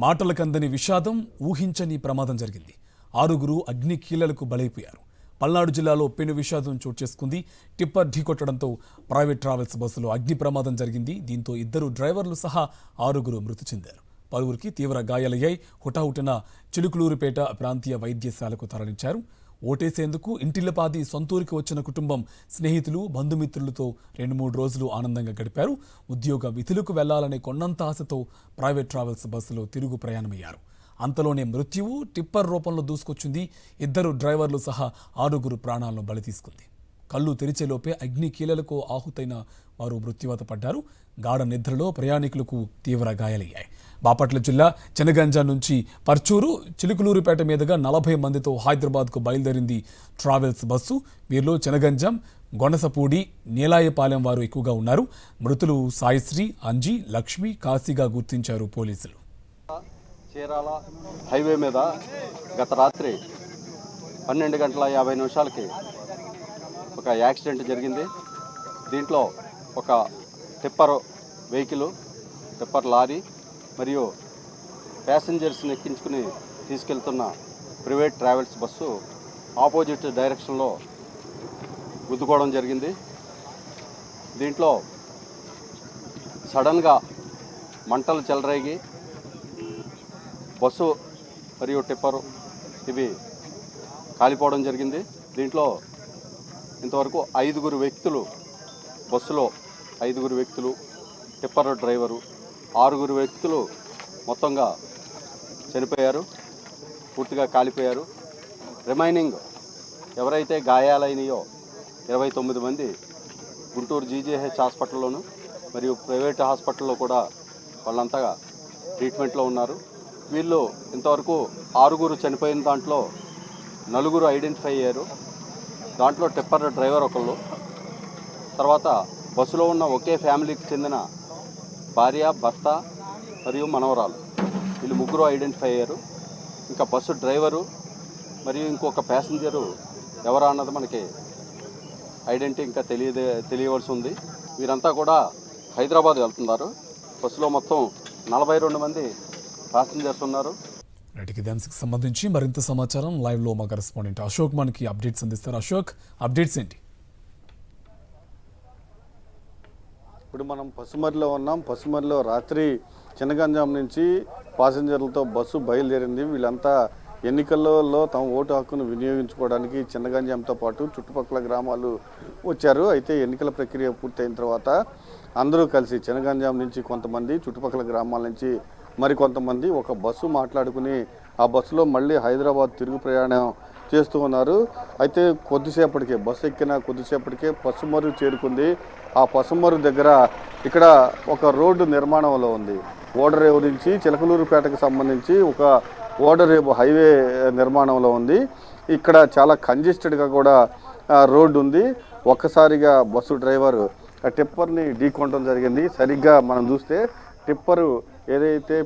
మాటలకందని విషాదం, ఊహించని ప్రమాదం జరిగింది. 6గురు అగ్ని కీలలకు బలైపోయారు. పల్నాడు జిల్లాలో పెను విషాదం చోటు చేసుకుంది. టిప్పర్ ఢీకొట్టడంతో ప్రైవేట్ ట్రావెల్స్ బస్సులో అగ్ని ప్రమాదం జరిగింది. దీంతో 2 డ్రైవర్లు సహా 6గురు మృతి చెందారు. పలువురికి తీవ్ర గాయాలయ్యాయి. హుటాహుటిన చిలుకలూరుపేట ప్రాంతీయ వైద్యశాలకు తరలించారు. ఓటేసేందుకు ఇంటిల్లపాది సొంతూరికి వచ్చిన కుటుంబం, స్నేహితులు, బంధుమిత్రులతో 2-3 రోజులు ఆనందంగా గడిపారు. ఉద్యోగ విధులకు వెళ్లాలనే కొన్నంత ఆశతో ప్రైవేట్ ట్రావెల్స్ బస్సులో తిరుగు ప్రయాణమయ్యారు. అంతలోనే మృత్యువు టిప్పర్ రూపంలో దూసుకొచ్చింది. 2 డ్రైవర్లు సహా 6గురు ప్రాణాలను బలి తీసుకుంది. కళ్ళు తెరిచేలోపే అగ్ని కీలలకు ఆహుతైన వారు మృత్యువాత పడ్డారు. గాఢ నిద్రలో ప్రయాణికులకు తీవ్ర గాయాలయ్యాయి. బాపట్ల జిల్లా చెనగంజాం నుంచి పర్చూరు, చిలుకలూరుపేట మీదుగా 40 మందితో హైదరాబాద్కు బయలుదేరింది ట్రావెల్స్ బస్సు. వీరిలో చెనగంజాం, గొనసపూడి, నీలాయపాలెం వారు ఎక్కువగా ఉన్నారు. మృతులు సాయిశ్రీ, అంజీ, లక్ష్మి, కాశీగా గుర్తించారు పోలీసులు. చీరాల హైవే మీద గత రాత్రి 12:50 ఒక యాక్సిడెంట్ జరిగింది. దీంట్లో ఒక టిప్పర్ వెహికల్, టిప్పర్ లారీ మరియు ప్యాసింజర్స్ని ఎక్కించుకుని తీసుకెళ్తున్న ప్రైవేట్ ట్రావెల్స్ బస్సు ఆపోజిట్ డైరెక్షన్లో గుద్దుకోవడం జరిగింది. దీంట్లో సడన్గా మంటలు చెలరేగి బస్సు మరియు టిప్పరు ఇవి కాలిపోవడం జరిగింది. దీంట్లో ఇంతవరకు 5గురు వ్యక్తులు, బస్సులో 5గురు వ్యక్తులు, టిప్పర్ డ్రైవరు 6గురు వ్యక్తులు మొత్తంగా చనిపోయారు, పూర్తిగా కాలిపోయారు. రిమైనింగ్ ఎవరైతే గాయాలైనయో 29 మంది గుంటూరు జీజీహెచ్ హాస్పిటల్లోను మరియు ప్రైవేట్ హాస్పిటల్లో కూడా వాళ్ళంతా ట్రీట్మెంట్లో ఉన్నారు. వీళ్ళు ఇంతవరకు 6గురు చనిపోయిన దాంట్లో 4గురు ఐడెంటిఫై అయ్యారు. దాంట్లో టిప్పర్ డ్రైవర్ ఒకళ్ళు, తర్వాత బస్సులో ఉన్న ఒకే ఫ్యామిలీకి చెందిన భార్య, భర్త మరియు మనవరాలు, వీళ్ళు 3 ఐడెంటిఫై అయ్యారు. ఇంకా బస్సు డ్రైవరు మరియు ఇంకొక ప్యాసింజరు ఎవరా అన్నది మనకి ఐడెంటిటీ ఇంకా తెలియవలసి ఉంది. వీరంతా కూడా హైదరాబాద్ వెళ్తున్నారు. బస్సులో మొత్తం 42 మంది ప్యాసింజర్స్ ఉన్నారు. దానికి సంబంధించి మరింత సమాచారం లైవ్ లో మా కరెస్పాండెంట్ అశోక్ మనకి అప్డేట్స్ అందిస్తారు. అశోక్, అప్డేట్స్ ఏంటి? ఇప్పుడు మనం పసుమర్రిలో ఉన్నాం. పసుమర్రిలో రాత్రి చెనగంజాం నుంచి ప్యాసింజర్లతో బస్సు బయలుదేరింది. వీళ్ళంతా ఎన్నికల్లో తమ ఓటు హక్కును వినియోగించుకోవడానికి చెనగంజాంతో పాటు చుట్టుపక్కల గ్రామాలు వచ్చారు. అయితే ఎన్నికల ప్రక్రియ పూర్తయిన తర్వాత అందరూ కలిసి చెనగంజాం నుంచి కొంతమంది, చుట్టుపక్కల గ్రామాల నుంచి మరికొంతమంది ఒక బస్సు మాట్లాడుకుని ఆ బస్సులో మళ్ళీ హైదరాబాద్ తిరుగు ప్రయాణం చేస్తూ ఉన్నారు. అయితే కొద్దిసేపటికే బస్సు ఎక్కిన కొద్దిసేపటికే పసుమర్రు చేరుకుంది. ఆ పసుమర్రు దగ్గర ఇక్కడ ఒక రోడ్డు నిర్మాణంలో ఉంది. ఓడరేవు నుంచి చిలకలూరుపేటకు సంబంధించి ఒక ఓడరేవు హైవే నిర్మాణంలో ఉంది. ఇక్కడ చాలా కంజెస్టెడ్గా కూడా రోడ్డు ఉంది. ఒక్కసారిగా బస్సు డ్రైవర్ ఆ టిప్పర్ని ఢీకొనడం జరిగింది. సరిగ్గా మనం చూస్తే టిప్పరు ఏదైతే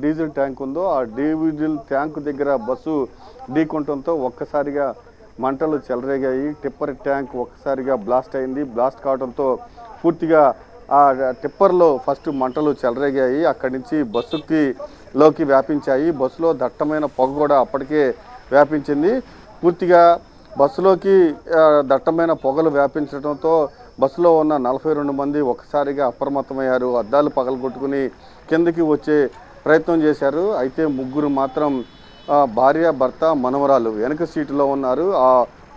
డీజిల్ ట్యాంక్ ఉందో ఆ డీజిల్ ట్యాంక్ దగ్గర బస్సు ఢీకొనడంతో ఒక్కసారిగా మంటలు చెలరేగాయి. టిప్పర్ ట్యాంక్ ఒక్కసారిగా బ్లాస్ట్ అయింది. బ్లాస్ట్ కావడంతో పూర్తిగా ఆ టిప్పర్లో ఫస్ట్ మంటలు చెలరేగాయి. అక్కడి నుంచి బస్సులోకి వ్యాపించాయి. బస్సులో దట్టమైన పొగ కూడా అప్పటికే వ్యాపించింది. పూర్తిగా బస్సులోకి దట్టమైన పొగలు వ్యాపించడంతో బస్సులో ఉన్న 42 మంది ఒక్కసారిగా అప్రమత్తమయ్యారు. అద్దాలు పగలగొట్టుకుని కిందకి వచ్చే ప్రయత్నం చేశారు. అయితే 3 మాత్రం భార్య, భర్త, మనవరాలు వెనక సీటులో ఉన్నారు. ఆ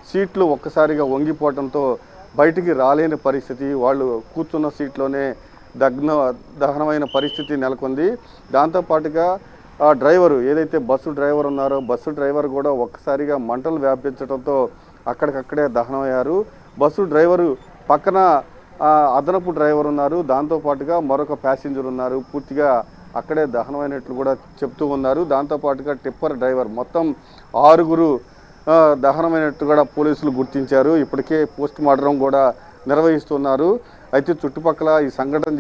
సీట్లు ఒక్కసారిగా వంగిపోవడంతో బయటికి రాలేని పరిస్థితి, వాళ్ళు కూర్చున్న సీట్లోనే దహనమైన పరిస్థితి నెలకొంది. దాంతోపాటుగా ఆ డ్రైవరు ఏదైతే బస్సు డ్రైవర్ ఉన్నారో బస్సు డ్రైవర్ కూడా ఒక్కసారిగా మంటలు వ్యాపించడంతో అక్కడికక్కడే దహనమయ్యారు. బస్సు డ్రైవరు పక్కన అదనపు డ్రైవర్ ఉన్నారు, దాంతోపాటుగా మరొక ప్యాసింజర్ ఉన్నారు. పూర్తిగా అక్కడే దహనమైనట్లు కూడా చెప్తూ ఉన్నారు. దాంతోపాటుగా టిప్పర్ డ్రైవర్ మొత్తం 6గురు దహనమైనట్టు కూడా పోలీసులు గుర్తించారు. ఇప్పటికే పోస్ట్ మార్టం కూడా నిర్వహిస్తున్నారు. అయితే చుట్టుపక్కల ఈ సంఘటన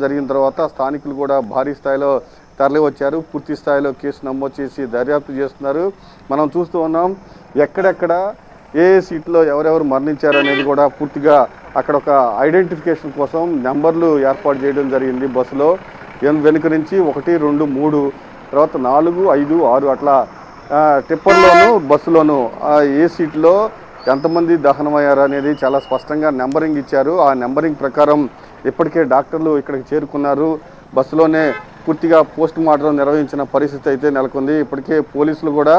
జరిగిన తర్వాత స్థానికులు కూడా భారీ స్థాయిలో తరలి వచ్చారు. పూర్తి స్థాయిలో కేసు నమోదు చేసి దర్యాప్తు చేస్తున్నారు. మనం చూస్తూ ఉన్నాం ఎక్కడెక్కడ ఏ సీట్లో ఎవరెవరు మరణించారు అనేది కూడా పూర్తిగా అక్కడ ఒక ఐడెంటిఫికేషన్ కోసం నెంబర్లు ఏర్పాటు చేయడం జరిగింది బస్సులో. వెనుక నుంచి 1, 2, 3 తర్వాత 4, 5, 6 అట్లా టిప్పర్లోను బస్సులోను ఏ సీట్లో ఎంతమంది దహనమయ్యారు అనేది చాలా స్పష్టంగా నెంబరింగ్ ఇచ్చారు. ఆ నెంబరింగ్ ప్రకారం ఇప్పటికే డాక్టర్లు ఇక్కడికి చేరుకున్నారు. బస్సులోనే పూర్తిగా పోస్ట్ మార్టం నిర్వహించిన పరిస్థితి అయితే నెలకొంది. ఇప్పటికే పోలీసులు కూడా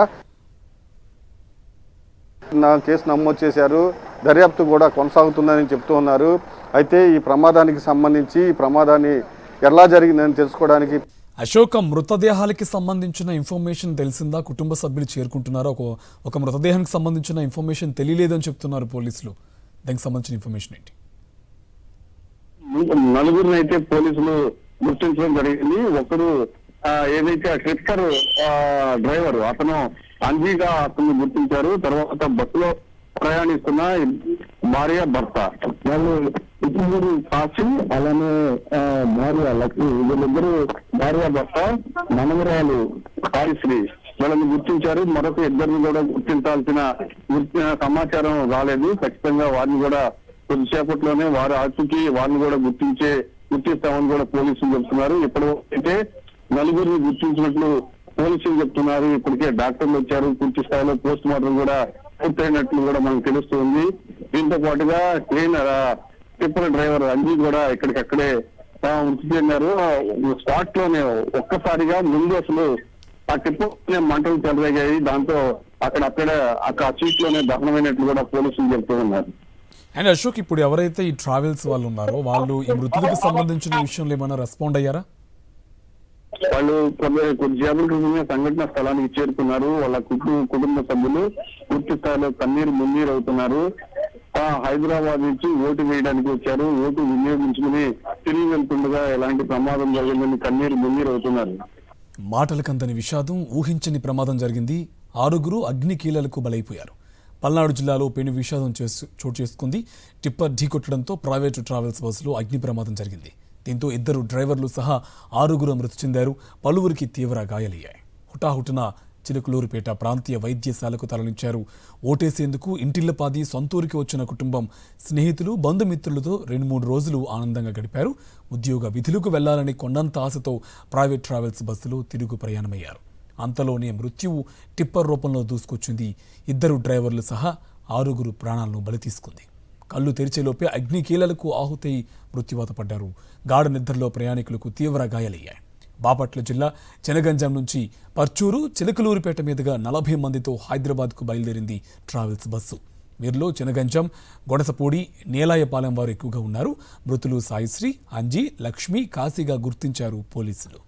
కేసు నమోదు చేశారు. దర్యాప్తు కూడా కొనసాగుతుందని చెప్తూ ఉన్నారు. అయితే ఈ ప్రమాదానికి సంబంధించి ఈ ప్రమాదాన్ని ఎలా జరిగిందని తెలుసుకోవడానికి అశోక మృతదేహాలకి సంబంధించిన ఇన్ఫర్మేషన్ తెలిసిందా? కుటుంబ సభ్యులు చేరుకుంటున్నారా? ఒక మృతదేహానికి సంబంధించిన ఇన్ఫర్మేషన్ తెలియలేదని చెప్తున్నారు పోలీసులు. దానికి సంబంధించిన ఇన్ఫర్మేషన్ ఏంటి? నలుగురిని అయితే పోలీసులు గుర్తించడం జరిగింది. ఒకరు ఏదైతే ట్రిక్కర్ డ్రైవర్ అతను అంజీగా అతను గుర్తించారు. తర్వాత బస్సులో ప్రయాణిస్తున్న భార్య భర్త వాళ్ళు ఇద్దరు కాసి అలానే భార్య లక్ష్మి వీళ్ళిద్దరు భార్య భర్త మనమరాలు కాయశ్రీ వాళ్ళని గుర్తించారు. మరొక ఇద్దరిని కూడా గుర్తించాల్సిన సమాచారం రాలేదు. ఖచ్చితంగా వారిని కూడా కొద్దిసేపట్లోనే వారి ఆచూకీ వారిని కూడా గుర్తిస్తామని కూడా పోలీసులు చెప్తున్నారు. ఇప్పటికైతే నలుగురిని గుర్తించినట్లు పోలీసులు చెప్తున్నారు. ఇప్పటికే డాక్టర్లు వచ్చారు. పూర్తి స్థాయిలో పోస్ట్ మార్టం కూడా పూర్తయినట్లు కూడా మనకు తెలుస్తుంది. దీంతో పాటుగా టిప్పర్ డ్రైవర్ అంజీ కూడా ఇక్కడికక్కడే మృతి చెందారు. స్పాట్ లోనే ఒక్కసారిగా ముందు అసలు ఆ టిప్పర్ మంటలు చెలరేగాయి. దాంతో అక్కడ సీట్ లోనే దహనమైనట్లు కూడా పోలీసులు చెప్తూ ఉన్నారు. అండ్ అశోక్, ఇప్పుడు ఎవరైతే ఈ ట్రావెల్స్ వాళ్ళు ఉన్నారో వాళ్ళు ఈ మృతులకు సంబంధించిన విషయంలో ఏమైనా రెస్పాండ్ అయ్యారా? వాళ్ళు కొద్దిసేపటి క్రితమే సంఘటన స్థలానికి చేరుకున్నారు. వాళ్ళ కుటుంబ సభ్యులు పూర్తి స్థాయిలో మున్నీరు అవుతున్నారు. హైదరాబాద్ నుంచి ఓటు వేయడానికి వచ్చారు. ఓటు వినియోగించుకుని తిరిగి వెళ్తుండగా ఎలాంటి ప్రమాదం జరిగిందని మున్నీరు అవుతున్నారు. మాటలకందని విషాదం, ఊహించని ప్రమాదం జరిగింది. 6 అగ్నికీలలకు బలైపోయారు. పల్నాడు జిల్లాలో పెను విషాదం చోటు చేసుకుంది. టిప్పర్ ఢీకొట్టడంతో ప్రైవేటు ట్రావెల్స్ బస్సులో అగ్ని ప్రమాదం జరిగింది. దీంతో 2 డ్రైవర్లు సహా 6 మృతి చెందారు. పలువురికి తీవ్ర గాయాలయ్యాయి. హుటాహుటిన చిలుకలూరుపేట ప్రాంతీయ వైద్యశాలకు తరలించారు. ఓటేసేందుకు ఇంటిల్లపాది సొంతూరికి వచ్చిన కుటుంబం, స్నేహితులు, బంధుమిత్రులతో 2-3 రోజులు ఆనందంగా గడిపారు. ఉద్యోగ విధులకు వెళ్లాలని కొండంత ఆశతో ప్రైవేట్ ట్రావెల్స్ బస్సులో తిరుగు ప్రయాణమయ్యారు. అంతలోనే మృత్యువు టిప్పర్ రూపంలో దూసుకొచ్చింది. 2 డ్రైవర్లు సహా 6 ప్రాణాలను బలి తీసుకుంది. కళ్ళు తెరిచేలోపే అగ్నికీలలకు ఆహుతై మృత్యువాత పడ్డారు. గాఢ నిద్రలో ప్రయాణికులకు తీవ్ర గాయాలయ్యాయి. బాపట్ల జిల్లా చెనగంజాం నుంచి పర్చూరు, చిలకలూరిపేట మీదుగా 40 మందితో హైదరాబాద్కు బయలుదేరింది ట్రావెల్స్ బస్సు. వీరిలో చెనగంజాం, గొడసపూడి, నేలాయపాలెం వారు ఎక్కువగా ఉన్నారు. మృతులు సాయిశ్రీ, అంజీ, లక్ష్మి, కాశీగా గుర్తించారు పోలీసులు.